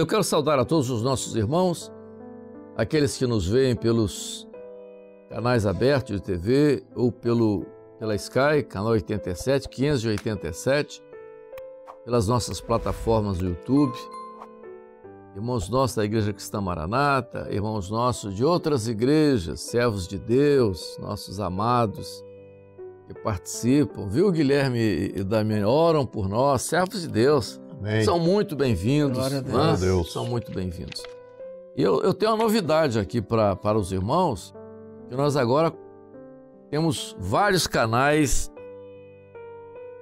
Eu quero saudar a todos os nossos irmãos, aqueles que nos veem pelos canais abertos de TV ou pela Sky, canal 87, 587, pelas nossas plataformas do YouTube, irmãos nossos da Igreja Cristã Maranata, irmãos nossos de outras igrejas, servos de Deus, nossos amados que participam, viu, Guilherme e Damiane, oram por nós, servos de Deus. Amém. São muito bem-vindos. Glória a Deus. Glória a Deus. São muito bem-vindos. E eu tenho uma novidade aqui para os irmãos, que nós agora temos vários canais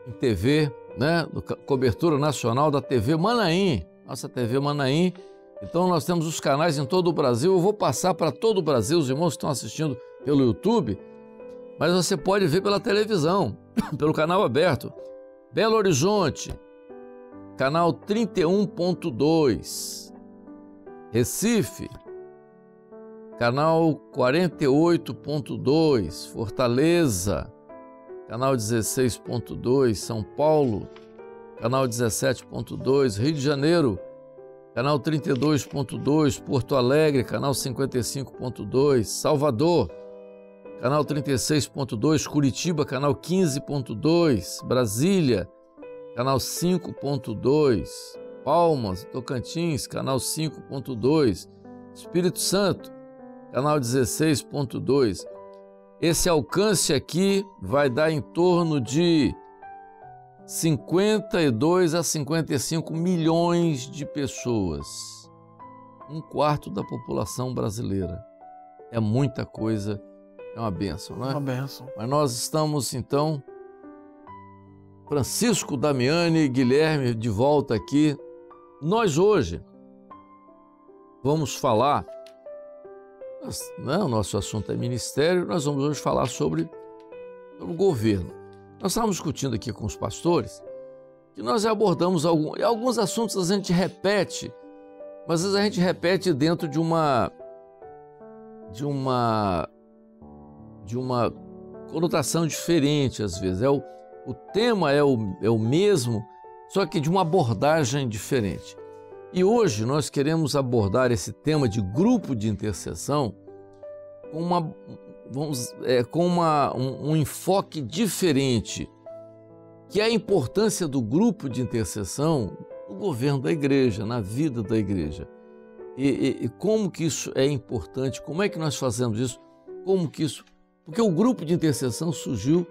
em TV, né? Cobertura nacional da TV Manaim, nossa TV Manaim. Então nós temos os canais em todo o Brasil. Eu vou passar para todo o Brasil, os irmãos que estão assistindo pelo YouTube, mas você pode ver pela televisão, pelo canal aberto. Belo Horizonte, canal 31.2. Recife, canal 48.2. Fortaleza, canal 16.2. São Paulo, canal 17.2. Rio de Janeiro, canal 32.2. Porto Alegre, canal 55.2. Salvador, canal 36.2. Curitiba, canal 15.2. Brasília, canal 5.2. Palmas, Tocantins, canal 5.2. Espírito Santo, canal 16.2. Esse alcance aqui vai dar em torno de 52 a 55 milhões de pessoas. Um quarto da população brasileira. É muita coisa, é uma bênção, não é? Uma bênção. Mas nós estamos, então, Francisco, Damiane e Guilherme de volta aqui. Nós hoje vamos falar, o nosso assunto é ministério, nós vamos hoje falar sobre o governo. Nós estávamos discutindo aqui com os pastores que nós já abordamos alguns assuntos, a gente repete, mas às vezes a gente repete dentro de uma conotação diferente, às vezes. O tema é o mesmo, só que de uma abordagem diferente. E hoje nós queremos abordar esse tema de grupo de intercessão com um enfoque diferente, que é a importância do grupo de intercessão no governo da igreja, na vida da igreja. E como que isso é importante, como é que nós fazemos isso, porque o grupo de intercessão surgiu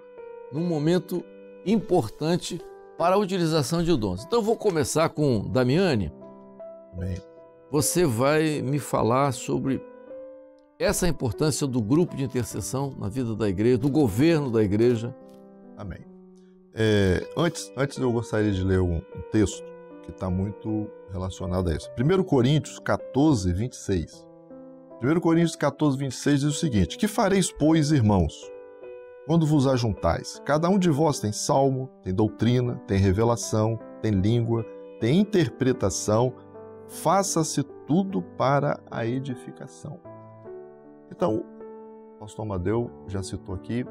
num momento importante para a utilização de dons. Então eu vou começar com Damiane. Bem. Você vai me falar sobre essa importância do grupo de intercessão na vida da igreja, do governo da igreja. Amém. Antes eu gostaria de ler um texto que está muito relacionado a isso. 1 Coríntios 14, 26. 1 Coríntios 14, 26 diz o seguinte: Que fareis, pois, irmãos, quando vos ajuntais? Cada um de vós tem salmo, tem doutrina, tem revelação, tem língua, tem interpretação. Faça-se tudo para a edificação. Então, o pastor Amadeu já citou aqui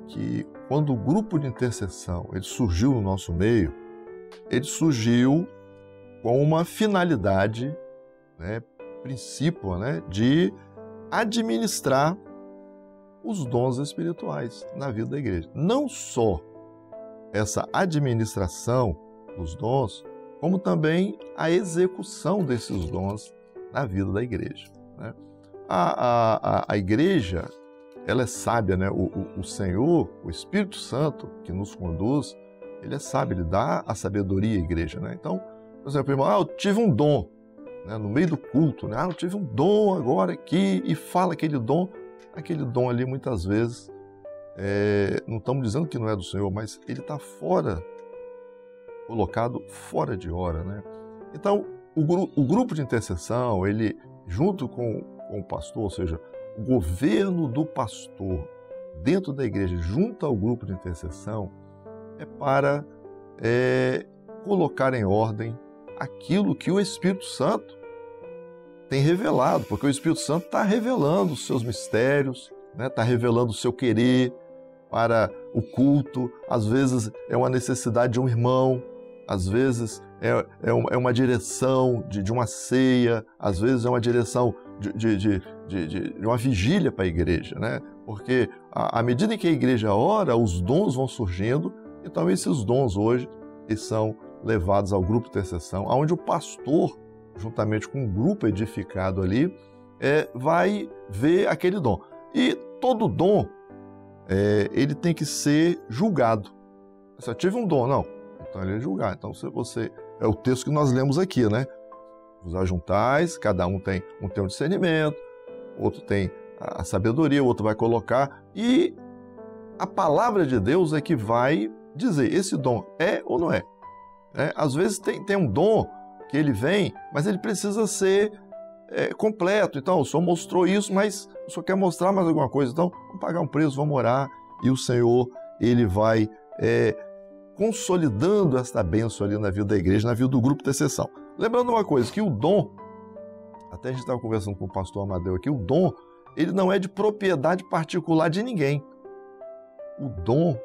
que quando o grupo de intercessão ele surgiu no nosso meio, ele surgiu com uma finalidade, princípio, de administrar os dons espirituais na vida da igreja. Não só essa administração dos dons, como também a execução desses dons na vida da igreja. A igreja, ela é sábia, o Senhor, o Espírito Santo que nos conduz, ele é sábio, ele dá a sabedoria à igreja. Então, por exemplo, irmão, eu tive um dom, no meio do culto, eu tive um dom agora aqui, e fala aquele dom ali muitas vezes, não estamos dizendo que não é do Senhor, mas ele está colocado fora de hora. Então, o grupo de intercessão, ele, junto com o pastor, ou seja, o governo do pastor dentro da igreja, junto ao grupo de intercessão, é para colocar em ordem aquilo que o Espírito Santo tem revelado, porque o Espírito Santo está revelando os seus mistérios, está revelando o seu querer para o culto. Às vezes é uma necessidade de um irmão, às vezes é uma direção de uma ceia, às vezes é uma direção de uma vigília para a igreja, né? Porque à medida que a igreja ora, os dons vão surgindo, então esses dons hoje eles são levados ao grupo de intercessão, onde o pastor, juntamente com um grupo edificado ali, vai ver aquele dom. E todo dom, ele tem que ser julgado. Eu tive um dom, não. Então ele é julgado. Então você é o texto que nós lemos aqui, né? Os ajuntais, cada um tem um discernimento, outro tem a sabedoria, o outro vai colocar, e a palavra de Deus é que vai dizer, esse dom é ou não é. Às vezes tem um dom que ele vem, mas ele precisa ser completo. Então, o Senhor mostrou isso, mas o Senhor quer mostrar mais alguma coisa. Então, vamos pagar um preço, vamos orar, e o Senhor, ele vai consolidando esta bênção ali na vida da igreja, na vida do grupo de intercessão. Lembrando uma coisa, que o dom, até a gente estava conversando com o pastor Amadeu aqui, o dom, ele não é de propriedade particular de ninguém. O dom,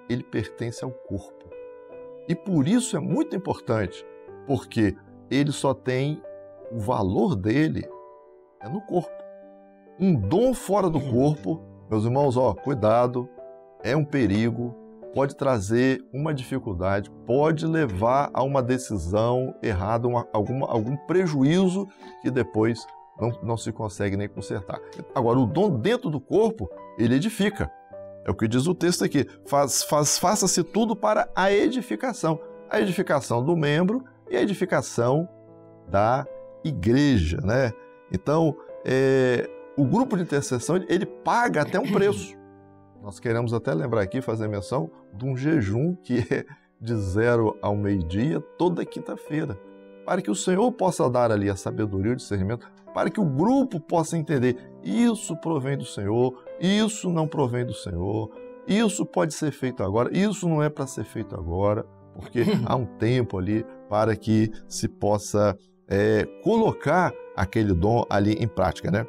ele pertence ao corpo. E por isso é muito importante, porque ele só tem o valor dele no corpo. Um dom fora do corpo, meus irmãos, cuidado, é um perigo, pode trazer uma dificuldade, pode levar a uma decisão errada, algum prejuízo que depois não se consegue nem consertar. Agora, o dom dentro do corpo, ele edifica. É o que diz o texto aqui. Faça-se tudo para a edificação. A edificação do membro e a edificação da igreja, né? Então, o grupo de intercessão, ele paga até um preço. Nós queremos até lembrar aqui, fazer menção de um jejum que é de 0 ao meio-dia, toda quinta-feira, para que o Senhor possa dar ali a sabedoria e o discernimento, para que o grupo possa entender, isso provém do Senhor, isso não provém do Senhor, isso pode ser feito agora, isso não é para ser feito agora, porque há um tempo ali para que se possa colocar aquele dom ali em prática, né?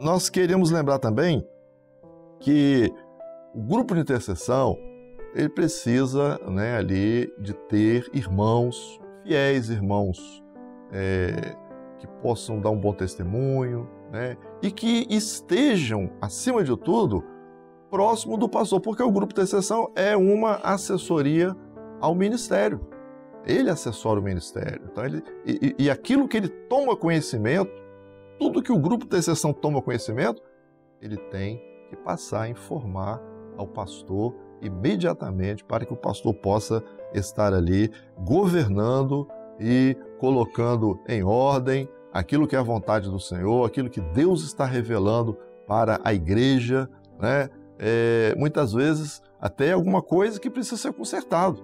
Nós queremos lembrar também que o grupo de intercessão, ele precisa, né, ali de ter irmãos, fiéis irmãos, que possam dar um bom testemunho, né, e que estejam, acima de tudo, próximo do pastor, porque o grupo de intercessão é uma assessoria ao ministério. Ele assessora o ministério. Então e aquilo que ele toma conhecimento, tudo que o grupo de intercessão toma conhecimento, ele tem que passar a informar ao pastor imediatamente para que o pastor possa estar ali governando e colocando em ordem aquilo que é a vontade do Senhor, aquilo que Deus está revelando para a igreja, né? Muitas vezes até alguma coisa que precisa ser consertado.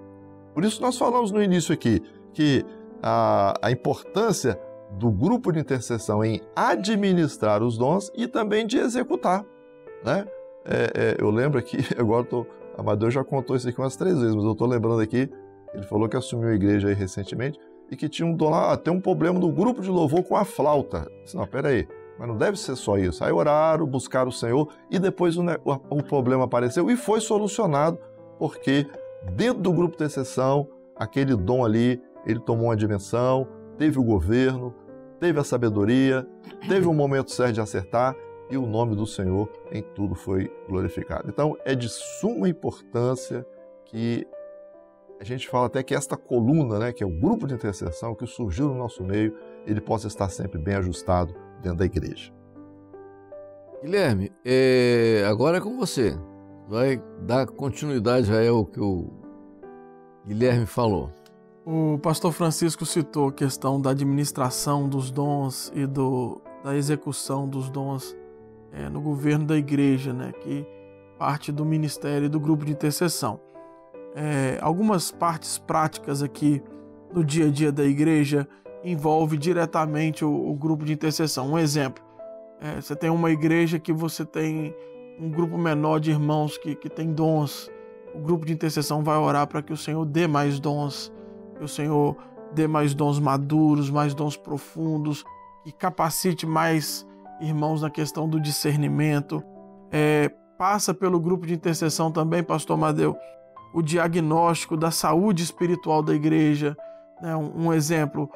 Por isso nós falamos no início aqui que a importância do grupo de intercessão em administrar os dons e também de executar, né? Eu lembro aqui, agora Amadeu já contou isso aqui umas 3 vezes, mas eu estou lembrando aqui, ele falou que assumiu a igreja aí recentemente e que tinha um dom lá, tem um problema no grupo de louvor com a flauta. Eu disse, não, peraí, mas não deve ser só isso. Aí oraram, buscaram o Senhor e depois o problema apareceu e foi solucionado, porque dentro do grupo de intercessão, aquele dom ali, ele tomou uma dimensão, teve o governo, teve a sabedoria, teve um momento certo de acertar e o nome do Senhor em tudo foi glorificado. Então, é de suma importância que a gente fala até que esta coluna, né, que é o grupo de intercessão que surgiu no nosso meio, ele possa estar sempre bem ajustado dentro da igreja. Guilherme, agora é com você. Vai dar continuidade ao que o Guilherme falou. O pastor Francisco citou a questão da administração dos dons e da execução dos dons no governo da igreja, né, que parte do ministério e do grupo de intercessão. Algumas partes práticas aqui no dia a dia da igreja envolve diretamente o grupo de intercessão. Um exemplo, você tem uma igreja que você tem um grupo menor de irmãos que tem dons. O grupo de intercessão vai orar para que o Senhor dê mais dons, que o Senhor dê mais dons maduros, mais dons profundos, que capacite mais irmãos na questão do discernimento. Passa pelo grupo de intercessão também, pastor Amadeu, o diagnóstico da saúde espiritual da igreja. Né? Um exemplo,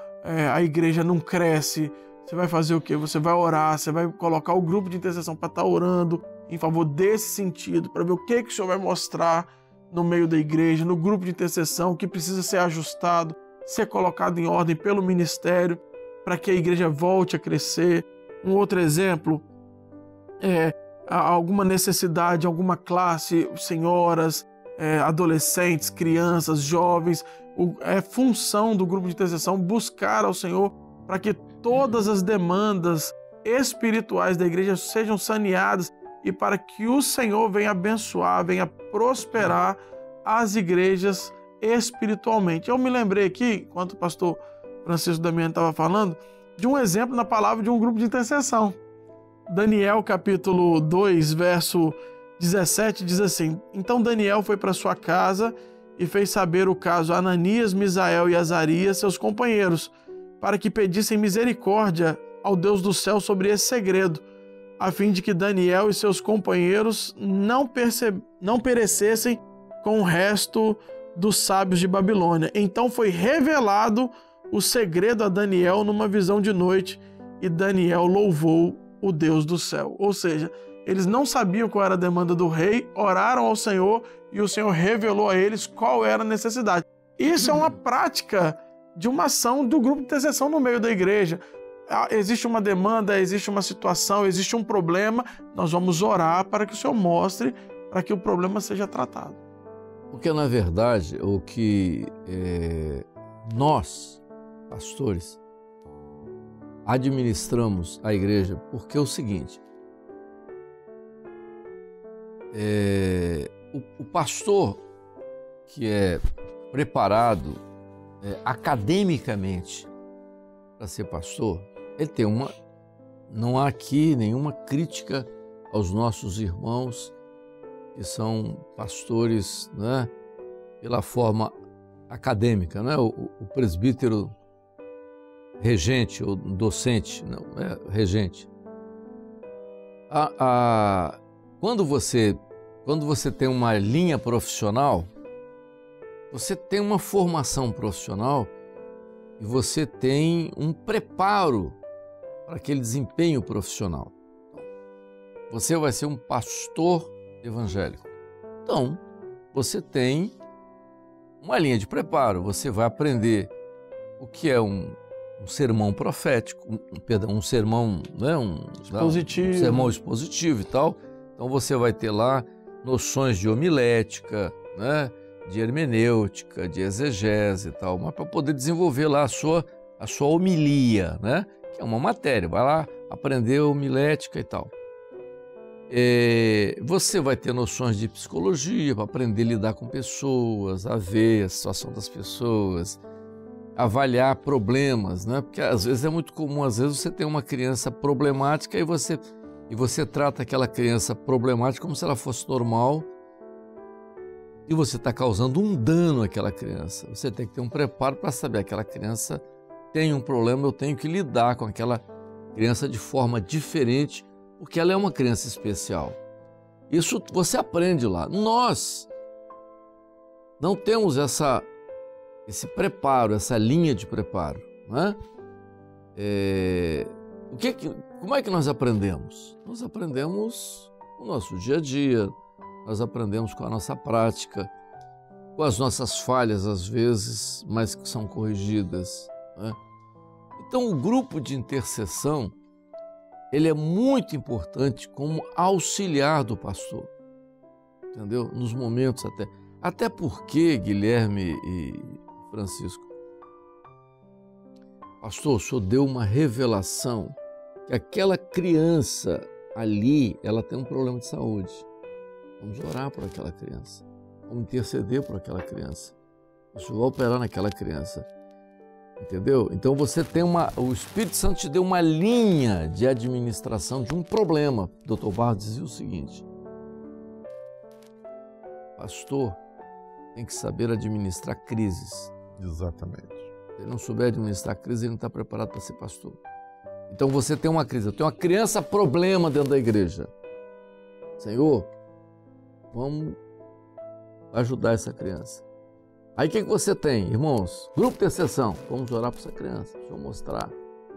a igreja não cresce, você vai fazer o quê? Você vai orar, você vai colocar o grupo de intercessão para estar orando em favor desse sentido, para ver o que o Senhor vai mostrar no meio da igreja, no grupo de intercessão, que precisa ser ajustado, ser colocado em ordem pelo ministério, para que a igreja volte a crescer. Um outro exemplo é alguma necessidade, alguma classe, senhoras, adolescentes, crianças, jovens. É função do grupo de intercessão buscar ao Senhor para que todas as demandas espirituais da igreja sejam saneadas e para que o Senhor venha abençoar, venha prosperar as igrejas espiritualmente. Eu me lembrei aqui, enquanto o pastor Francisco Damiano estava falando, de um exemplo na palavra de um grupo de intercessão. Daniel, capítulo 2, verso 17, diz assim: Então Daniel foi para sua casa e fez saber o caso a Ananias, Misael e Azarias, seus companheiros, para que pedissem misericórdia ao Deus do céu sobre esse segredo, a fim de que Daniel e seus companheiros não perecessem com o resto dos sábios de Babilônia. Então foi revelado o segredo a Daniel numa visão de noite, e Daniel louvou o Deus do céu. Ou seja, eles não sabiam qual era a demanda do rei, oraram ao Senhor e o Senhor revelou a eles qual era a necessidade. Isso é uma prática de uma ação do grupo de intercessão no meio da igreja. Existe uma demanda, existe uma situação, existe um problema, nós vamos orar para que o Senhor mostre, para que o problema seja tratado. Porque, na verdade, o que nós, pastores, administramos a igreja, porque é o seguinte, o pastor que é preparado academicamente para ser pastor, ele tem não há aqui nenhuma crítica aos nossos irmãos que são pastores, né, pela forma acadêmica, né? O presbítero regente ou docente, não, regente. Quando você tem uma linha profissional, você tem uma formação profissional e você tem um preparo para aquele desempenho profissional. Você vai ser um pastor evangélico. Então, você tem uma linha de preparo, você vai aprender o que é um sermão profético, um sermão, né, expositivo. Um sermão expositivo e tal. Então você vai ter lá noções de homilética, né, de hermenêutica, de exegese e tal, mas para poder desenvolver lá a sua homilia, né, que é uma matéria, vai lá aprender homilética e tal. Você vai ter noções de psicologia para aprender a lidar com pessoas, a ver a situação das pessoas, avaliar problemas, né? Porque às vezes é muito comum, às vezes você tem uma criança problemática e você trata aquela criança problemática como se ela fosse normal e você está causando um dano àquela criança. Você tem que ter um preparo para saber aquela criança tem um problema, eu tenho que lidar com aquela criança de forma diferente, porque ela é uma criança especial. Isso você aprende lá. Nós não temos esse preparo, essa linha de preparo, né? Como é que nós aprendemos? Nós aprendemos no nosso dia a dia, nós aprendemos com a nossa prática, com as nossas falhas às vezes, mas que são corrigidas, né? Então o grupo de intercessão, ele é muito importante como auxiliar do pastor, entendeu? Nos momentos até porque, Guilherme e Francisco, pastor, o senhor deu uma revelação que aquela criança ali, ela tem um problema de saúde. Vamos orar por aquela criança, vamos interceder por aquela criança. O senhor vai operar naquela criança, entendeu? Então você tem o Espírito Santo te deu uma linha de administração de um problema. O Dr. Barros dizia o seguinte: pastor tem que saber administrar crises. Exatamente. Se ele não souber administrar crise, ele não está preparado para ser pastor. Então você tem uma crise, eu tenho uma criança problema dentro da igreja. Senhor, vamos vai ajudar essa criança. Aí o que você tem, irmãos? Grupo de intercessão. Vamos orar por essa criança. Deixa eu mostrar.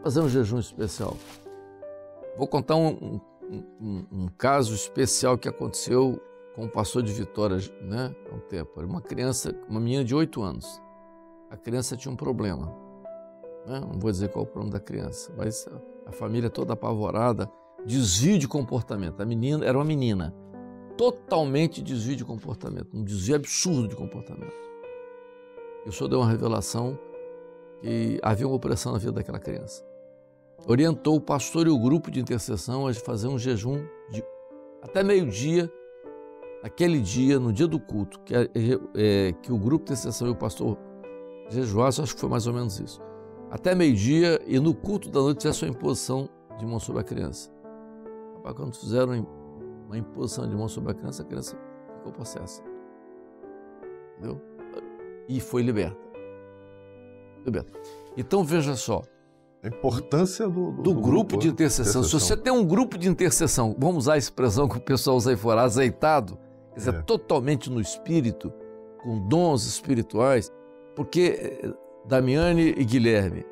Fazer um jejum especial. Vou contar um caso especial que aconteceu com um pastor de Vitória, né, há um tempo. Era uma criança, uma menina de 8 anos. A criança tinha um problema. Né? Não vou dizer qual é o problema da criança, mas a família toda apavorada, desvio de comportamento. A menina era uma menina, totalmente desvio de comportamento, um desvio absurdo de comportamento. E o Senhor deu uma revelação que havia uma opressão na vida daquela criança. Orientou o pastor e o grupo de intercessão a fazer um jejum de até meio-dia, naquele dia, no dia do culto, que o grupo de intercessão e o pastor jejuassem, acho que foi mais ou menos isso. Até meio-dia e no culto da noite tivesse uma imposição de mão sobre a criança. Quando fizeram uma imposição de mão sobre a criança ficou possessa. Entendeu? E foi liberta. Então veja só. A importância do grupo de intercessão. Se você tem um grupo de intercessão, vamos usar a expressão que o pessoal usa aí fora, azeitado, quer dizer, totalmente no espírito, com dons espirituais, porque, Damiane e Guilherme,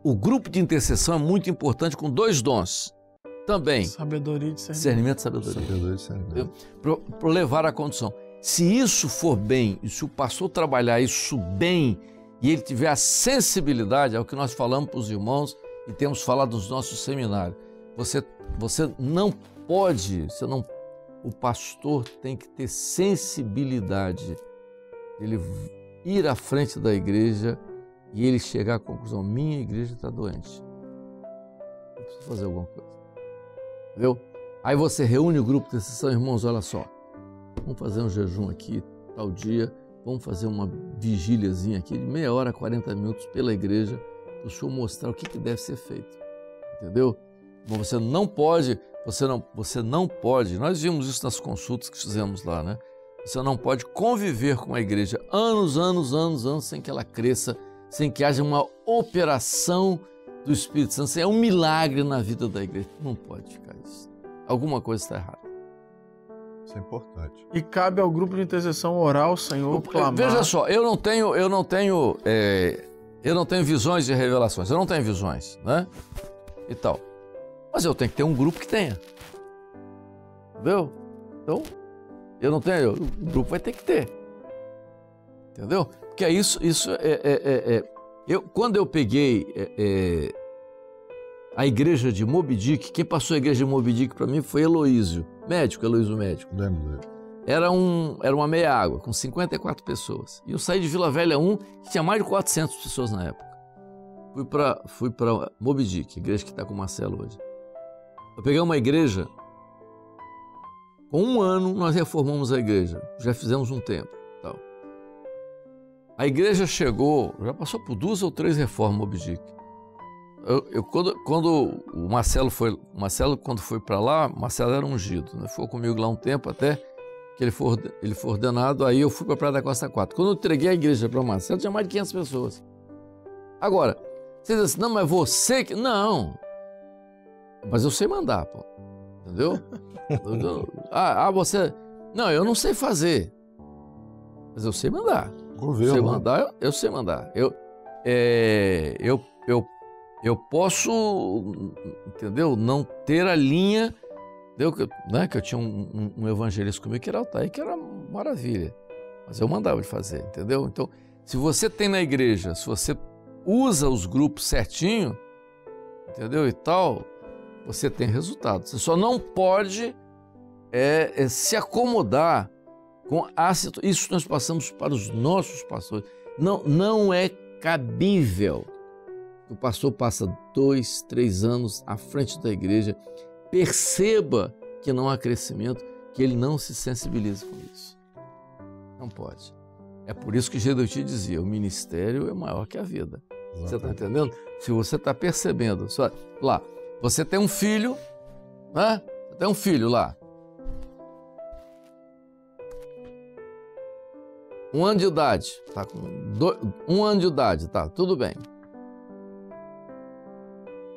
o grupo de intercessão é muito importante com 2 dons também. Sabedoria e discernimento e sabedoria. Para levar a condição. Se isso for bem, e se o pastor trabalhar isso bem, e ele tiver a sensibilidade, é o que nós falamos para os irmãos e temos falado nos nossos seminários. Você não pode, o pastor tem que ter sensibilidade. Ele ir à frente da igreja e ele chegar à conclusão, minha igreja está doente. Eu preciso fazer alguma coisa. Entendeu? Aí você reúne o grupo de intercessão, irmãos, olha só, vamos fazer um jejum aqui, tal dia, vamos fazer uma vigíliazinha aqui de meia hora, 40 minutos pela igreja, para o senhor mostrar o que deve ser feito. Entendeu? Bom, você não pode, nós vimos isso nas consultas que fizemos lá, né? Você não pode conviver com a igreja anos, sem que ela cresça, sem que haja uma operação do Espírito Santo, sem um milagre na vida da igreja. Não pode ficar isso. Alguma coisa está errada. Isso é importante. E cabe ao grupo de intercessão orar ao Senhor, clamar. Veja só, eu não tenho visões e revelações. Eu não tenho visões, né? E tal. Mas eu tenho que ter um grupo que tenha. Entendeu? Então, eu não tenho, o grupo vai ter que ter. Entendeu? Porque quando eu peguei a igreja de Moby Dick, quem passou a igreja de Moby Dick para mim foi Heloísio médico. Era uma meia água, com 54 pessoas. E eu saí de Vila Velha 1, que tinha mais de 400 pessoas na época. Fui para Moby Dick, igreja que está com o Marcelo hoje. Eu peguei uma igreja, com 1 ano nós reformamos a igreja, já fizemos um tempo. Tal. A igreja chegou, já passou por 2 ou 3 reformas Moby Dick. Quando o Marcelo quando foi para lá, o Marcelo era ungido, né? Ficou comigo lá um tempo até que ele foi ordenado, aí eu fui para a Praia da Costa 4. Quando eu entreguei a igreja para o Marcelo, tinha mais de 500 pessoas. Agora, você diz assim, não, mas você que... Não, mas eu sei mandar, pô. Entendeu? Você... Não, eu não sei fazer, mas eu sei mandar. Eu sei mandar. Eu posso, entendeu? Não ter a linha, entendeu? Né? Que eu tinha um evangelista comigo que era Altair, que era maravilha. Mas eu mandava ele fazer, entendeu? Então, se você tem na igreja, se você usa os grupos certinho, entendeu? E tal, você tem resultado. Você só não pode se acomodar com a situação. Isso nós passamos para os nossos pastores. Não é cabível. O pastor passa 2, 3 anos à frente da igreja, perceba que não há crescimento, que ele não se sensibiliza com isso. Não pode. É por isso que Gedeuti dizia, o ministério é maior que a vida. Exatamente. Você está entendendo? Se você está percebendo, lá, você tem um filho, né? Você tem um filho lá. 1 ano de idade, tá com 1 ano de idade, tá, tudo bem.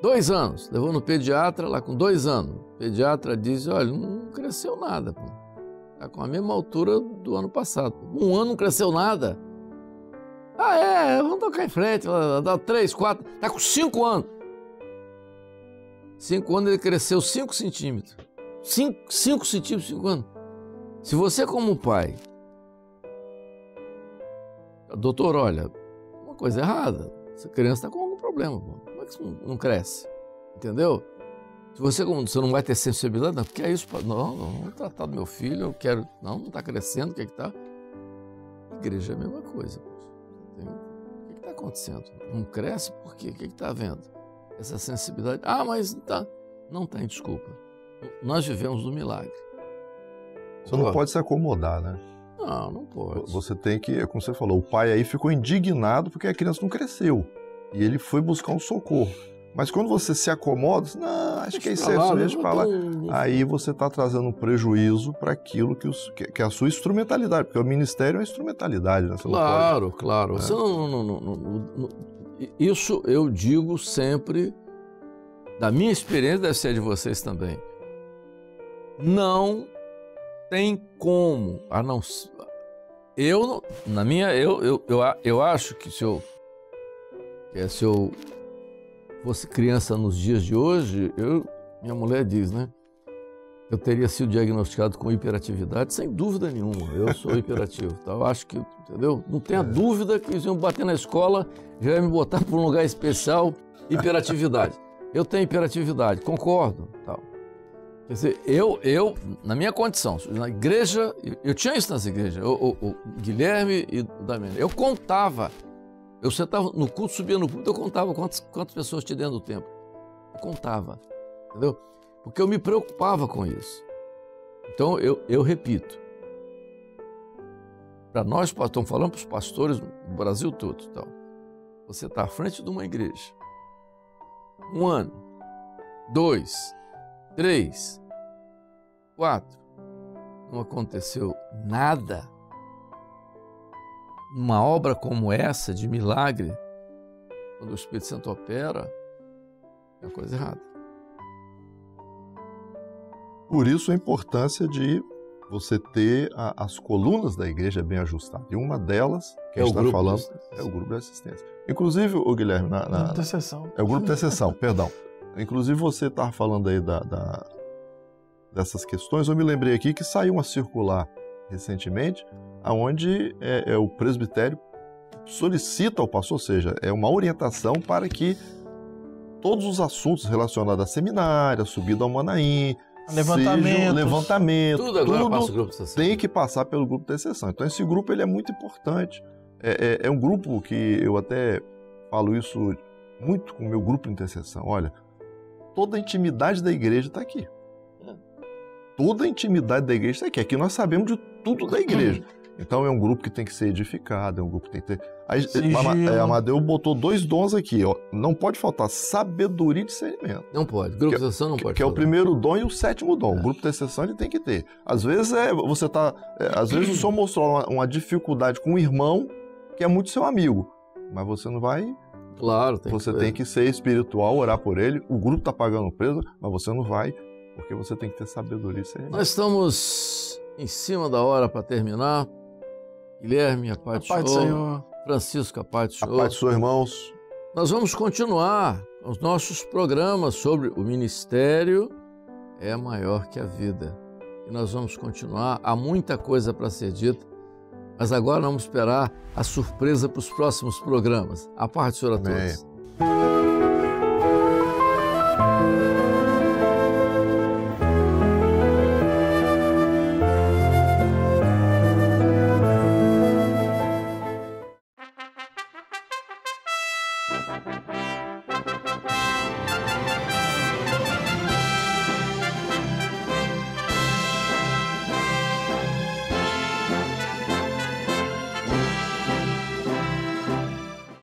2 anos, levou no pediatra lá com 2 anos. O pediatra diz, olha, não cresceu nada, pô. Está com a mesma altura do ano passado. Um ano não cresceu nada. Ah, vamos tocar em frente, dá 3, 4, está com 5 anos. 5 anos ele cresceu 5 centímetros. 5 centímetros, 5 anos. Se você como pai, doutor, olha, uma coisa errada, essa criança está com algum problema, como é que isso não cresce? Entendeu? Se você não vai ter sensibilidade, não, porque é isso, não vou tratar do meu filho, eu quero, não está crescendo, o que está? Igreja é a mesma coisa. O que está acontecendo? Não cresce por quê? O que está havendo? Essa sensibilidade, mas não tem desculpa. Nós vivemos no milagre. Você não pode se acomodar, né? Não pode. Você tem que, como você falou, o pai aí ficou indignado porque a criança não cresceu. E ele foi buscar um socorro. Mas quando você se acomoda, acho que é isso, deixa pra lá. Aí você está trazendo um prejuízo para aquilo que é a sua instrumentalidade, porque o ministério é uma instrumentalidade, né? Você claro. É. Você isso eu digo sempre, da minha experiência, deve ser de vocês também. Não tem como, a não eu acho que se eu fosse criança nos dias de hoje, minha mulher diz, né? Eu teria sido diagnosticado com hiperatividade, sem dúvida nenhuma. Eu sou hiperativo. Tá? Eu acho que, entendeu? Não tenha dúvida que eles iam bater na escola, já ia me botar para um lugar especial, hiperatividade. Eu tenho hiperatividade, concordo. Tal. Quer dizer, eu, na minha condição, na igreja, eu tinha isso nas igrejas, o Guilherme e o Damiano, eu contava. Eu sentava no culto, subia no culto, eu contava quantas pessoas tinha dentro do templo. Eu contava, entendeu? Porque eu me preocupava com isso. Então, eu repito. Para nós, estamos falando para os pastores do Brasil todo. Então, você está à frente de uma igreja. 1 ano, 2, 3, 4. Não aconteceu nada. Uma obra como essa, de milagre, quando o Espírito Santo opera, é uma coisa errada. Por isso a importância de você ter as colunas da igreja bem ajustadas. E uma delas, que a gente está falando, é o grupo de assistência. Inclusive, o Guilherme... grupo de intercessão. É o grupo de intercessão, perdão. Inclusive, você estava falando aí dessas questões. Eu me lembrei aqui que saiu uma circular recentemente, onde o presbitério solicita ao pastor, ou seja, é uma orientação para que todos os assuntos relacionados a seminário, a subida ao Manaim, levantamento, tudo agora passa o grupo de intercessão. Tem que passar pelo grupo de intercessão. Então esse grupo ele é muito importante. É um grupo que eu até falo isso muito com o meu grupo de intercessão. Olha, toda a intimidade da igreja está aqui. Toda a intimidade da igreja está aqui. Aqui nós sabemos de tudo da igreja. Então é um grupo que tem que ser edificado, é um grupo que tem que ter... Amadeu botou 2 dons aqui, ó. Não pode faltar sabedoria e discernimento. Não pode, grupo de intercessão não pode. Que é o primeiro dom e o 7º dom. O grupo de intercessão ele tem que ter. Às vezes às vezes o senhor mostrou uma dificuldade com um irmão que é muito seu amigo, mas você não vai... Claro, tem que ser espiritual, orar por ele. O grupo está pagando o preço, mas você não vai, porque você tem que ter sabedoria e discernimento. Nós estamos em cima da hora para terminar. Guilherme, a paz do Senhor. Francisco, a paz do Senhor. A paz do Senhor, irmãos. Nós vamos continuar os nossos programas sobre o ministério é maior que a vida. E nós vamos continuar. Há muita coisa para ser dita, mas agora vamos esperar a surpresa para os próximos programas. A paz do Senhor a todos.